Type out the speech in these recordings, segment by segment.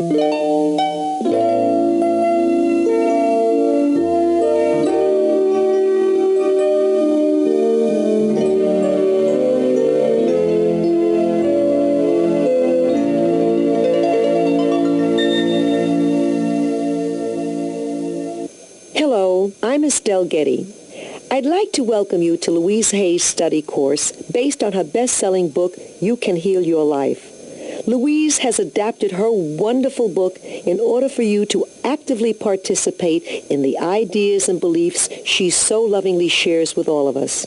Hello, I'm Estelle Getty. I'd like to welcome you to Louise Hay's study course based on her best-selling book, You Can Heal Your Life. Louise has adapted her wonderful book in order for you to actively participate in the ideas and beliefs she so lovingly shares with all of us.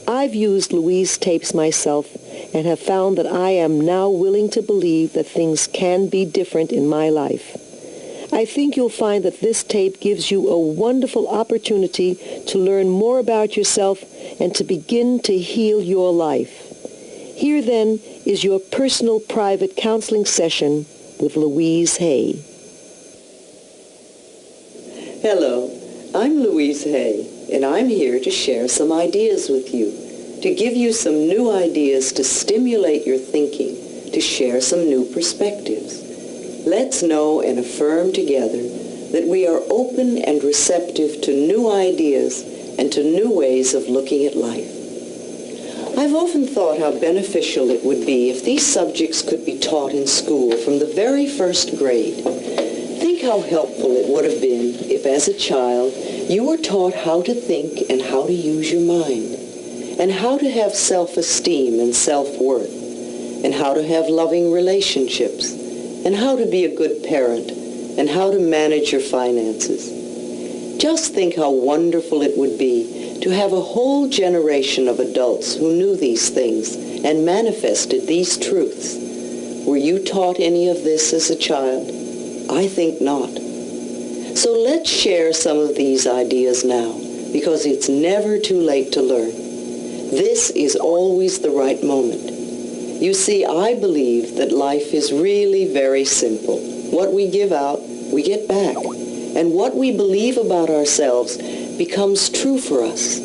I've used Louise tapes myself and have found that I am now willing to believe that things can be different in my life. I think you'll find that this tape gives you a wonderful opportunity to learn more about yourself and to begin to heal your life. Here then is your personal private counseling session with Louise Hay. Hello, I'm Louise Hay, and I'm here to share some ideas with you, to give you some new ideas to stimulate your thinking, to share some new perspectives. Let's know and affirm together that we are open and receptive to new ideas and to new ways of looking at life. I've often thought how beneficial it would be if these subjects could be taught in school from the very first grade. Think how helpful it would have been if, as a child, you were taught how to think and how to use your mind, and how to have self-esteem and self-worth, and how to have loving relationships, and how to be a good parent, and how to manage your finances. Just think how wonderful it would be to have a whole generation of adults who knew these things and manifested these truths. Were you taught any of this as a child? I think not. So let's share some of these ideas now, because it's never too late to learn. This is always the right moment. You see, I believe that life is really very simple. What we give out, we get back. And what we believe about ourselves becomes true for us.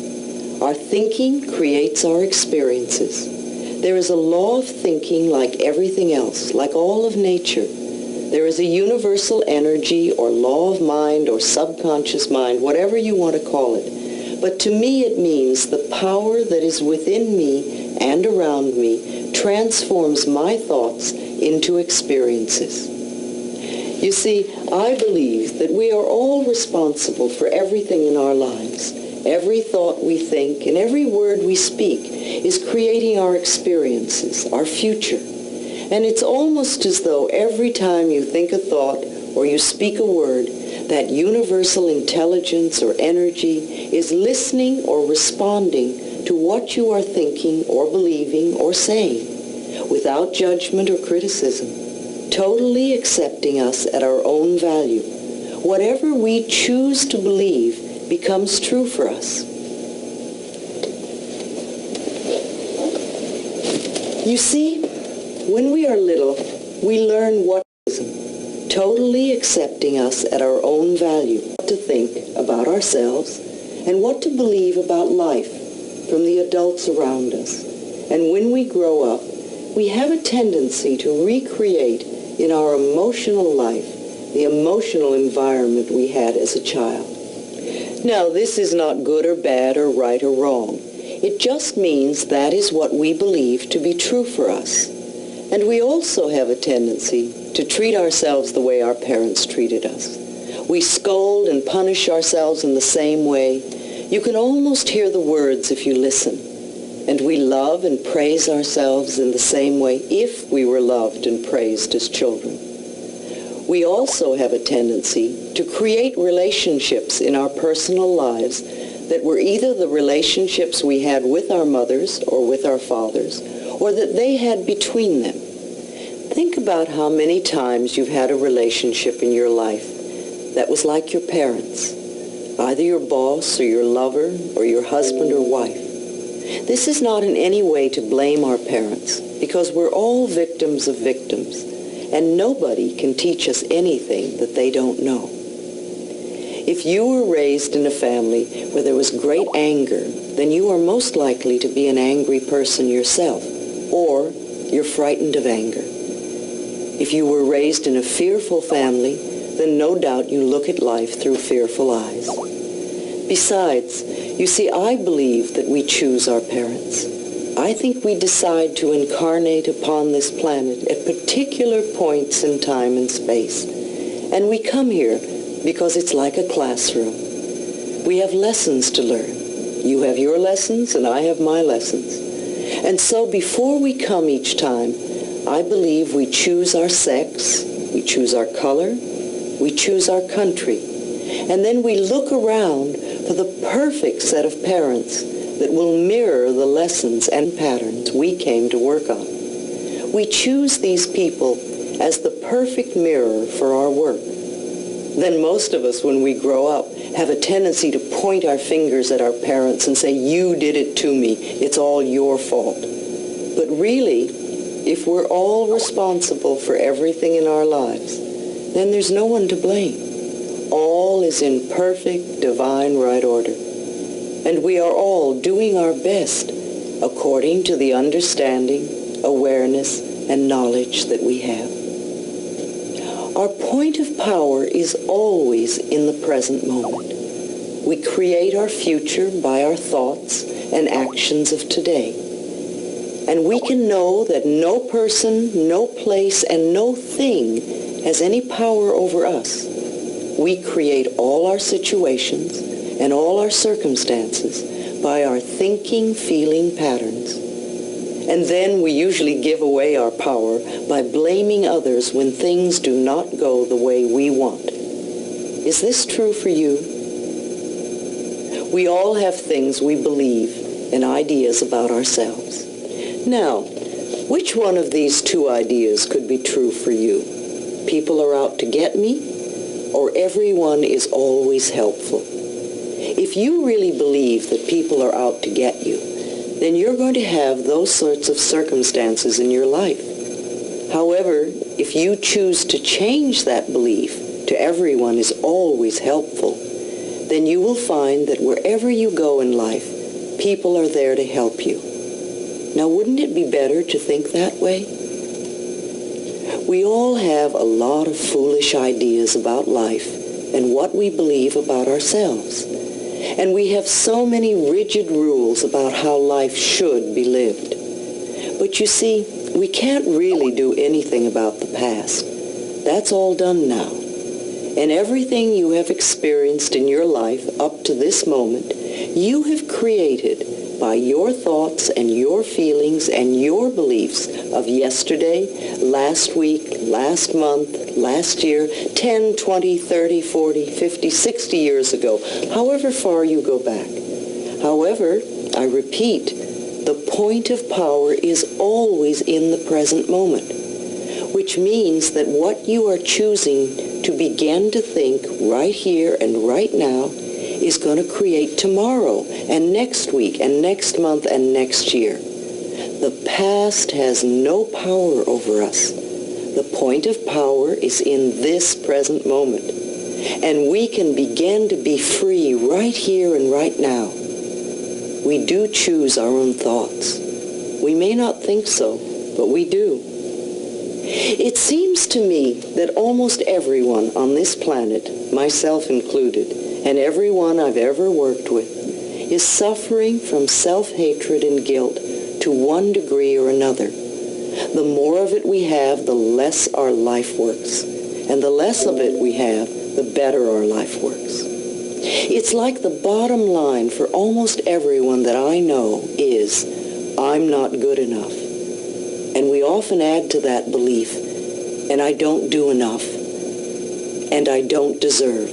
Our thinking creates our experiences. There is a law of thinking like everything else, like all of nature. There is a universal energy or law of mind or subconscious mind, whatever you want to call it. But to me it means the power that is within me and around me transforms my thoughts into experiences. You see, I believe that we are all responsible for everything in our lives. Every thought we think and every word we speak is creating our experiences, our future. And it's almost as though every time you think a thought or you speak a word, that universal intelligence or energy is listening or responding to what you are thinking or believing or saying, without judgment or criticism, totally accepting us at our own value. Whatever we choose to believe becomes true for us. You see, when we are little, we learn what is totally accepting us at our own value, what to think about ourselves, and what to believe about life from the adults around us. And when we grow up, we have a tendency to recreate in our emotional life the emotional environment we had as a child. Now, this is not good or bad or right or wrong. It just means that is what we believe to be true for us. And we also have a tendency to treat ourselves the way our parents treated us. We scold and punish ourselves in the same way. You can almost hear the words if you listen. And we love and praise ourselves in the same way if we were loved and praised as children. We also have a tendency to create relationships in our personal lives that were either the relationships we had with our mothers or with our fathers, or that they had between them. Think about how many times you've had a relationship in your life that was like your parents, either your boss or your lover or your husband or wife. This is not in any way to blame our parents, because we're all victims of victims, and nobody can teach us anything that they don't know. If you were raised in a family where there was great anger, then you are most likely to be an angry person yourself, or you're frightened of anger. If you were raised in a fearful family, then no doubt you look at life through fearful eyes. Besides, you see, I believe that we choose our parents. I think we decide to incarnate upon this planet at particular points in time and space. And we come here because it's like a classroom. We have lessons to learn. You have your lessons and I have my lessons. And so before we come each time, I believe we choose our sex, we choose our color, we choose our country. And then we look around for the perfect set of parents that will mirror the lessons and patterns we came to work on. We choose these people as the perfect mirror for our work. Then most of us, when we grow up, have a tendency to point our fingers at our parents and say, "You did it to me. It's all your fault." But really, if we're all responsible for everything in our lives, then there's no one to blame. All is in perfect divine right order. And we are all doing our best according to the understanding, awareness, and knowledge that we have. Our point of power is always in the present moment. We create our future by our thoughts and actions of today. And we can know that no person, no place, and no thing has any power over us. We create all our situations and all our circumstances by our thinking, feeling patterns. And then we usually give away our power by blaming others when things do not go the way we want. Is this true for you? We all have things we believe and ideas about ourselves. Now, which one of these two ideas could be true for you? People are out to get me, or everyone is always helpful? If you really believe that people are out to get you, then you're going to have those sorts of circumstances in your life. However, if you choose to change that belief to everyone is always helpful, then you will find that wherever you go in life, people are there to help you. Now, wouldn't it be better to think that way? We all have a lot of foolish ideas about life and what we believe about ourselves. And we have so many rigid rules about how life should be lived. But you see, we can't really do anything about the past. That's all done now. And everything you have experienced in your life up to this moment, you have created by your thoughts and your feelings and your beliefs of yesterday, last week, last month, last year, 10, 20, 30, 40, 50, 60 years ago, however far you go back. However, I repeat, the point of power is always in the present moment, which means that what you are choosing to begin to think right here and right now is going to create tomorrow and next week and next month and next year. The past has no power over us. The point of power is in this present moment. And we can begin to be free right here and right now. We do choose our own thoughts. We may not think so, but we do. It seems to me that almost everyone on this planet, myself included, and everyone I've ever worked with, is suffering from self-hatred and guilt to one degree or another. The more of it we have, the less our life works. And the less of it we have, the better our life works. It's like the bottom line for almost everyone that I know is, I'm not good enough. And we often add to that belief, and I don't do enough, and I don't deserve.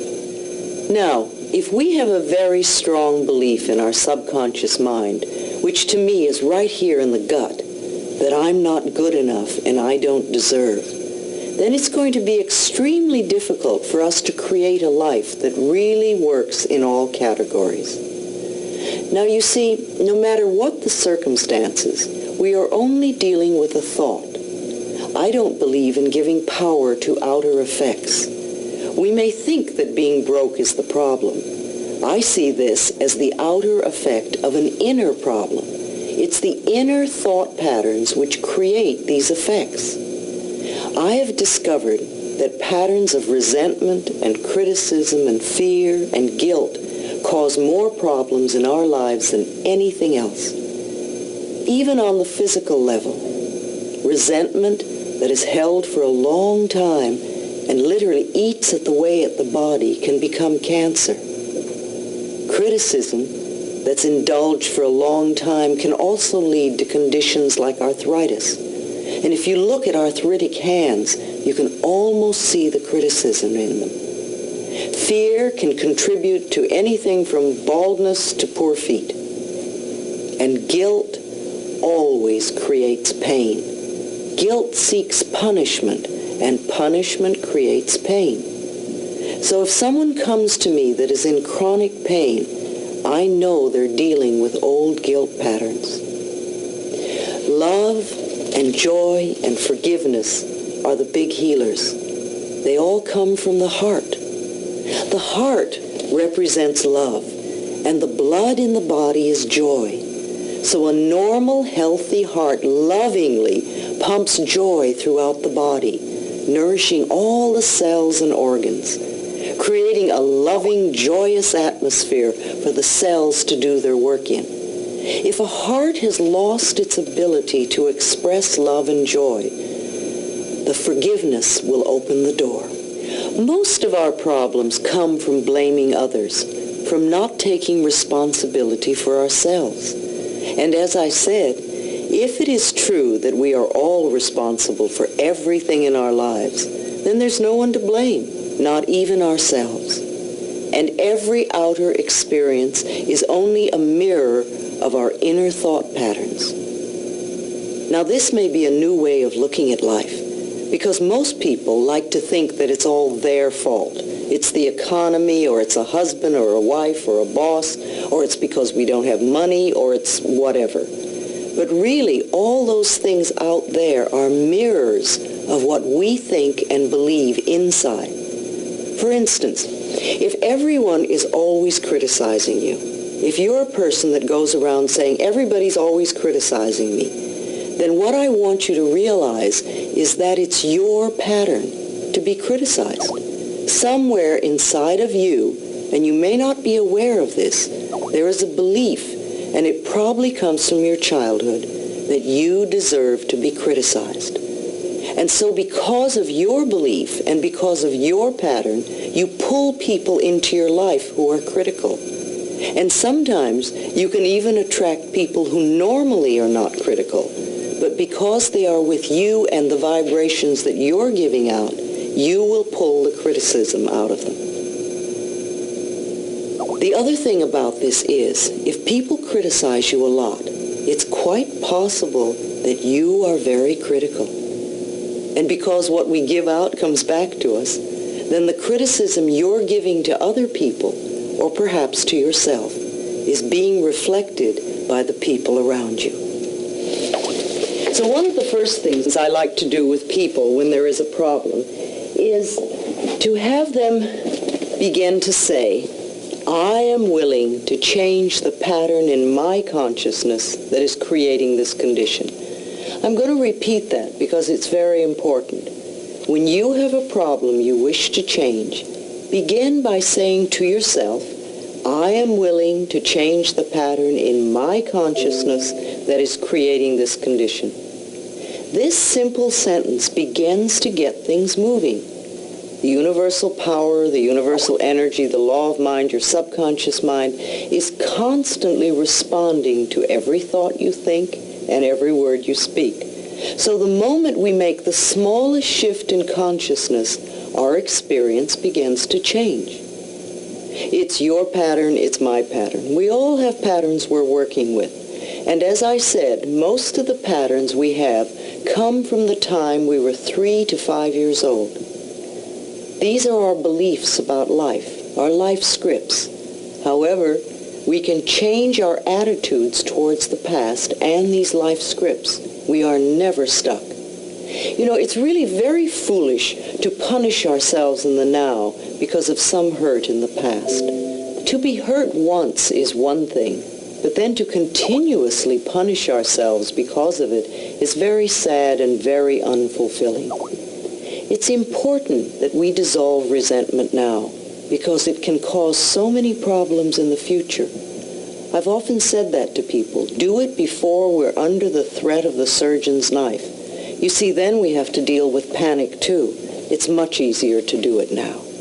Now, if we have a very strong belief in our subconscious mind, which to me is right here in the gut, that I'm not good enough and I don't deserve, then it's going to be extremely difficult for us to create a life that really works in all categories. Now, you see, no matter what the circumstances, we are only dealing with a thought. I don't believe in giving power to outer effects. We may think that being broke is the problem. I see this as the outer effect of an inner problem. It's the inner thought patterns which create these effects. I have discovered that patterns of resentment and criticism and fear and guilt cause more problems in our lives than anything else. Even on the physical level, resentment that is held for a long time and literally eats at the body can become cancer. Criticism that's indulged for a long time can also lead to conditions like arthritis. And if you look at arthritic hands, you can almost see the criticism in them. Fear can contribute to anything from baldness to poor feet. And guilt always creates pain. Guilt seeks punishment, and punishment creates pain. So if someone comes to me that is in chronic pain, I know they're dealing with old guilt patterns. Love and joy and forgiveness are the big healers. They all come from the heart. The heart represents love, and the blood in the body is joy. So a normal, healthy heart lovingly pumps joy throughout the body, nourishing all the cells and organs, creating a loving, joyous atmosphere for the cells to do their work in. If a heart has lost its ability to express love and joy, the forgiveness will open the door. Most of our problems come from blaming others, from not taking responsibility for ourselves. And as I said, if it is true that we are all responsible for everything in our lives, then there's no one to blame, not even ourselves. And every outer experience is only a mirror of our inner thought patterns. Now, this may be a new way of looking at life, because most people like to think that it's all their fault. It's the economy, or it's a husband or a wife or a boss, or it's because we don't have money, or it's whatever. But really, all those things out there are mirrors of what we think and believe inside. For instance, if everyone is always criticizing you, if you're a person that goes around saying, everybody's always criticizing me, then what I want you to realize is that it's your pattern to be criticized. Somewhere inside of you, and you may not be aware of this, there is a belief, and it probably comes from your childhood, that you deserve to be criticized. And so because of your belief and because of your pattern, you pull people into your life who are critical. And sometimes you can even attract people who normally are not critical, but because they are with you and the vibrations that you're giving out, you will pull the criticism out of them. The other thing about this is, if people criticize you a lot, it's quite possible that you are very critical. And because what we give out comes back to us, then the criticism you're giving to other people, or perhaps to yourself, is being reflected by the people around you. So one of the first things I like to do with people when there is a problem is to have them begin to say, I am willing to change the pattern in my consciousness that is creating this condition. I'm going to repeat that because it's very important. When you have a problem you wish to change, begin by saying to yourself, I am willing to change the pattern in my consciousness that is creating this condition. This simple sentence begins to get things moving. The universal power, the universal energy, the law of mind, your subconscious mind, is constantly responding to every thought you think and every word you speak. So the moment we make the smallest shift in consciousness, our experience begins to change. It's your pattern, it's my pattern. We all have patterns we're working with. And as I said, most of the patterns we have come from the time we were 3 to 5 years old. These are our beliefs about life, our life scripts. However, we can change our attitudes towards the past and these life scripts. We are never stuck. You know, it's really very foolish to punish ourselves in the now because of some hurt in the past. To be hurt once is one thing, but then to continuously punish ourselves because of it is very sad and very unfulfilling. It's important that we dissolve resentment now because it can cause so many problems in the future. I've often said that to people. Do it before we're under the threat of the surgeon's knife. You see, then we have to deal with panic too. It's much easier to do it now.